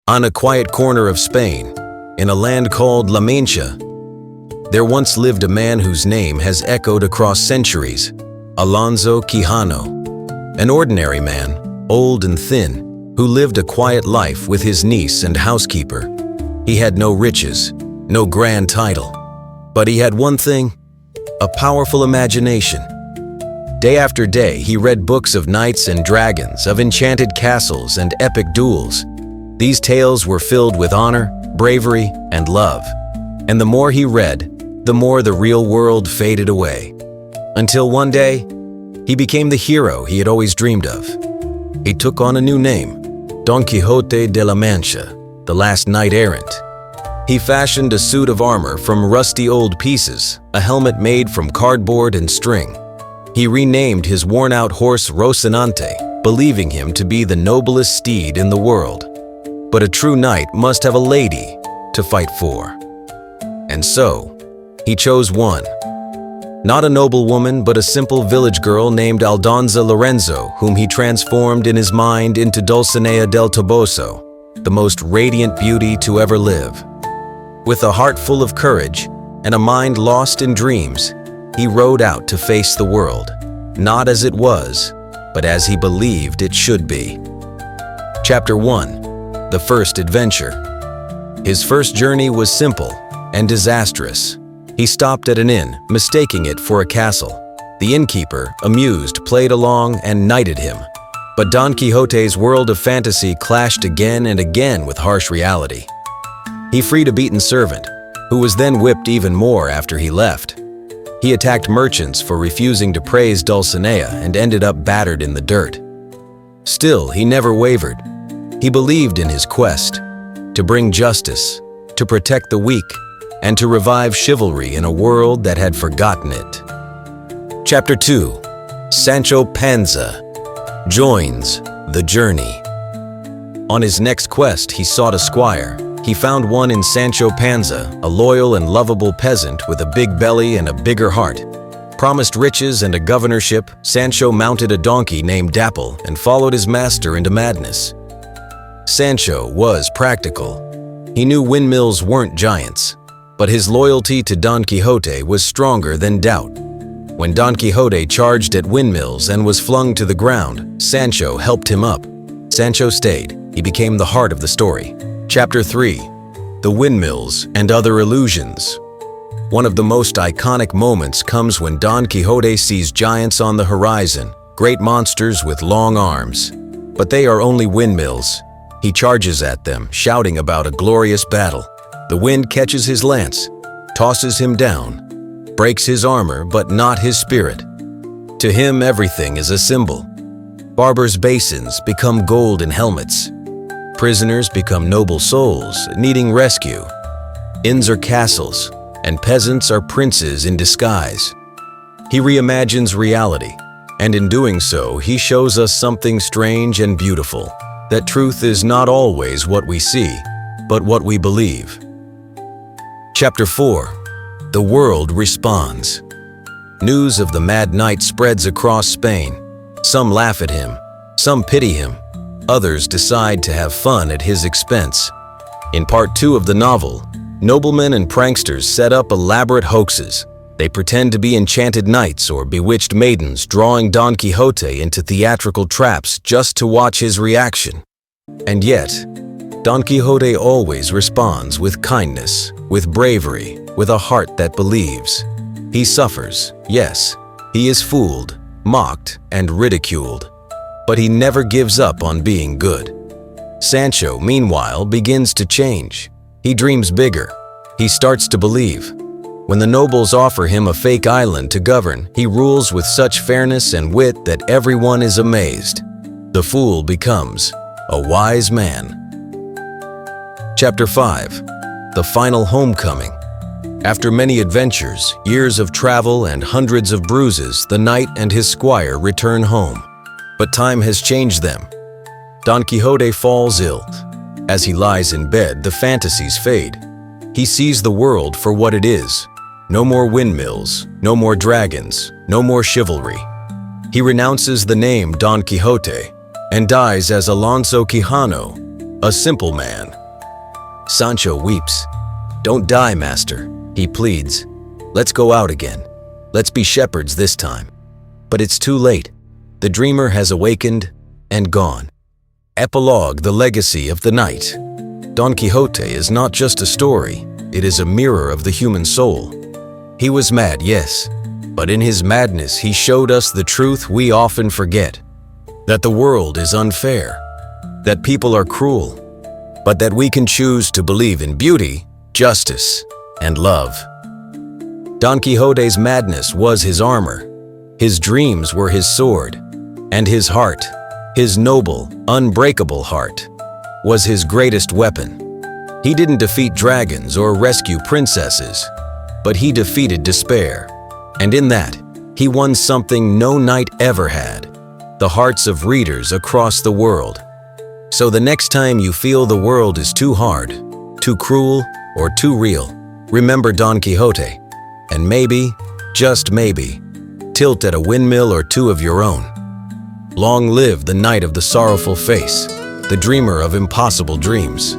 On a quiet corner of Spain, in a land called La Mancha, there once lived a man whose name has echoed across centuries, Alonso Quijano. An ordinary man, old and thin, who lived a quiet life with his niece and housekeeper. He had no riches, no grand title, but he had one thing, a powerful imagination. Day after day, he read books of knights and dragons, of enchanted castles and epic duels. These tales were filled with honor, bravery, and love. And the more he read, the more the real world faded away. Until one day, he became the hero he had always dreamed of. He took on a new name, Don Quixote de la Mancha, the last knight-errant. He fashioned a suit of armor from rusty old pieces, a helmet made from cardboard and string. He renamed his worn-out horse Rocinante, believing him to be the noblest steed in the world. But a true knight must have a lady to fight for. And so, he chose one. Not a noble woman, but a simple village girl named Aldonza Lorenzo, whom he transformed in his mind into Dulcinea del Toboso, the most radiant beauty to ever live. With a heart full of courage and a mind lost in dreams, he rode out to face the world, not as it was, but as he believed it should be. Chapter 1. The First Adventure. His first journey was simple and disastrous. He stopped at an inn, mistaking it for a castle. The innkeeper, amused, played along and knighted him. But Don Quixote's world of fantasy clashed again and again with harsh reality. He freed a beaten servant, who was then whipped even more after he left. He attacked merchants for refusing to praise Dulcinea and ended up battered in the dirt. Still, he never wavered. He believed in his quest to bring justice, to protect the weak, and to revive chivalry in a world that had forgotten it. Chapter 2. Sancho Panza joins the journey. On his next quest, he sought a squire. He found one in Sancho Panza, a loyal and lovable peasant with a big belly and a bigger heart. Promised riches and a governorship, Sancho mounted a donkey named Dapple and followed his master into madness. Sancho was practical. He knew windmills weren't giants, but his loyalty to Don Quixote was stronger than doubt. When Don Quixote charged at windmills and was flung to the ground, Sancho helped him up. Sancho stayed. He became the heart of the story. Chapter 3. The Windmills and Other Illusions. One of the most iconic moments comes when Don Quixote sees giants on the horizon, great monsters with long arms. But they are only windmills. He charges at them, shouting about a glorious battle. The wind catches his lance, tosses him down, breaks his armor, but not his spirit. To him, everything is a symbol. Barbers' basins become golden helmets. Prisoners become noble souls, needing rescue. Inns are castles, and peasants are princes in disguise. He reimagines reality, and in doing so, he shows us something strange and beautiful. That truth is not always what we see, but what we believe. Chapter 4. The World Responds. News of the Mad Knight spreads across Spain. Some laugh at him, some pity him, others decide to have fun at his expense. In part 2 of the novel, noblemen and pranksters set up elaborate hoaxes. They pretend to be enchanted knights or bewitched maidens, drawing Don Quixote into theatrical traps just to watch his reaction. And yet, Don Quixote always responds with kindness, with bravery, with a heart that believes. He suffers, yes. He is fooled, mocked, and ridiculed. But he never gives up on being good. Sancho, meanwhile, begins to change. He dreams bigger. He starts to believe. When the nobles offer him a fake island to govern, he rules with such fairness and wit that everyone is amazed. The fool becomes a wise man. Chapter 5. The Final Homecoming. After many adventures, years of travel, and hundreds of bruises, the knight and his squire return home. But time has changed them. Don Quixote falls ill. As he lies in bed, the fantasies fade. He sees the world for what it is. No more windmills, no more dragons, no more chivalry. He renounces the name Don Quixote and dies as Alonso Quijano, a simple man. Sancho weeps. "Don't die, master," he pleads. "Let's go out again. Let's be shepherds this time." But it's too late. The dreamer has awakened and gone. Epilogue: The Legacy of the Knight. Don Quixote is not just a story, it is a mirror of the human soul. He was mad, yes, but in his madness he showed us the truth we often forget. That the world is unfair, that people are cruel, but that we can choose to believe in beauty, justice, and love. Don Quixote's madness was his armor, his dreams were his sword, and his heart, his noble, unbreakable heart, was his greatest weapon. He didn't defeat dragons or rescue princesses, but he defeated despair. And in that, he won something no knight ever had: the hearts of readers across the world. So the next time you feel the world is too hard, too cruel, or too real, remember Don Quixote, and maybe, just maybe, tilt at a windmill or two of your own. Long live the knight of the sorrowful face, the dreamer of impossible dreams.